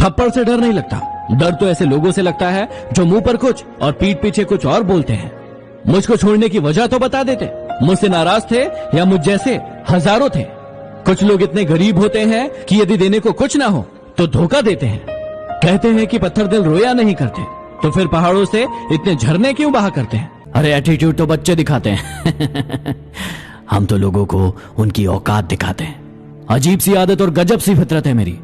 थप्पड़ से डर नहीं लगता, डर तो ऐसे लोगों से लगता है जो मुंह पर कुछ और पीठ पीछे कुछ और बोलते हैं। मुझको छोड़ने की वजह तो बता देते, मुझसे नाराज थे या मुझ जैसे हजारों थे। कुछ लोग इतने गरीब होते हैं कि यदि देने को कुछ ना हो तो धोखा देते हैं। कहते हैं कि पत्थर दिल रोया नहीं करते, तो फिर पहाड़ों से इतने झरने क्यों बहा करते हैं? अरे एटीट्यूड तो बच्चे दिखाते हैं हम तो लोगों को उनकी औकात दिखाते हैं। अजीब सी आदत और गजब सी फितरत है मेरी।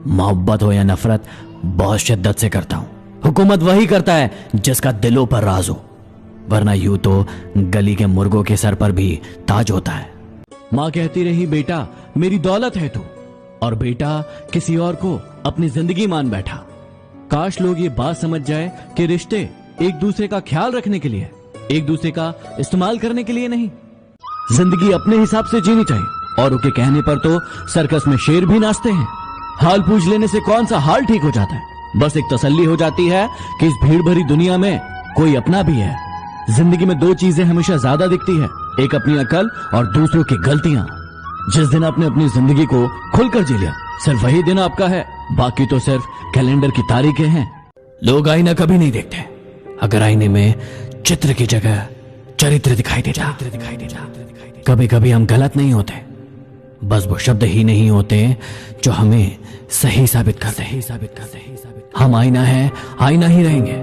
मोहब्बत हो या नफरत बहुत शिद्दत से करता हूं। हुकूमत वही करता है जिसका दिलों पर राज हो, वरना यूं तो गली के मुर्गों के सर पर भी ताज होता है। माँ कहती रही, बेटा मेरी दौलत है तू, और बेटा किसी और को अपनी जिंदगी मान बैठा। काश लोग ये बात समझ जाए कि रिश्ते एक दूसरे का ख्याल रखने के लिए, एक दूसरे का इस्तेमाल करने के लिए नहीं। जिंदगी अपने हिसाब से जीनी चाहिए। औरों के कहने पर तो सर्कस में शेर भी नाचते हैं। हाल पूछ लेने से कौन सा हाल ठीक हो जाता है? बस एक तसल्ली हो जाती है कि इस भीड़ भरी दुनिया में कोई अपना भी है। जिंदगी में दो चीजें हमेशा ज्यादा दिखती है, एक अपनी अकल और दूसरों की गलतियां। जिस दिन आपने अपनी जिंदगी को खुलकर जी लिया, सिर्फ वही दिन आपका है, बाकी तो सिर्फ कैलेंडर की तारीखें हैं। लोग आईना कभी नहीं देखते, अगर आईने में चित्र की जगह चरित्र दिखाई दे जा। कभी कभी हम गलत नहीं होते, बस वो शब्द ही नहीं होते जो हमें सही साबित करते हैं। हम आईना है, आईना ही रहेंगे।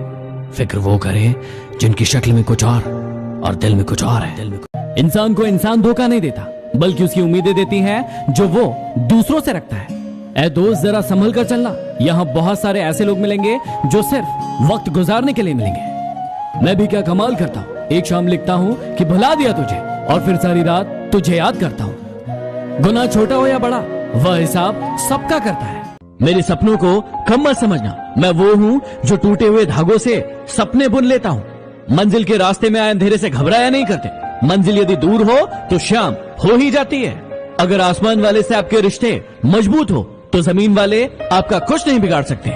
फिक्र वो करे जिनकी शक्ल में कुछ और दिल में कुछ और है। इंसान को इंसान धोखा नहीं देता, बल्कि उसकी उम्मीदें देती हैं जो वो दूसरों से रखता है। ऐ दोस्त जरा संभल कर चलना, यहाँ बहुत सारे ऐसे लोग मिलेंगे जो सिर्फ वक्त गुजारने के लिए मिलेंगे। मैं भी क्या कमाल करता हूँ, एक शाम लिखता हूँ कि भुला दिया तुझे, और फिर सारी रात तुझे याद करता हूँ। गुनाह छोटा हो या बड़ा, वह हिसाब सबका करता है। मेरे सपनों को कम मत समझना, मैं वो हूँ जो टूटे हुए धागों से सपने बुन लेता हूँ। मंजिल के रास्ते में आए अंधेरे से घबराया नहीं करते। मंजिल यदि दूर हो तो शाम हो ही जाती है। अगर आसमान वाले से आपके रिश्ते मजबूत हो तो जमीन वाले आपका कुछ नहीं बिगाड़ सकते।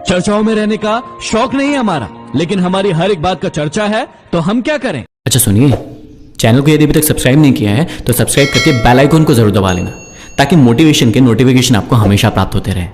चर्चाओं में रहने का शौक नहीं है हमारा, लेकिन हमारी हर एक बात का चर्चा है, तो हम क्या करें? अच्छा सुनिए, चैनल को यदि अभी तक सब्सक्राइब नहीं किया है तो सब्सक्राइब करके बेल आइकन को जरूर दबा लेना, ताकि मोटिवेशन के नोटिफिकेशन आपको हमेशा प्राप्त होते रहे।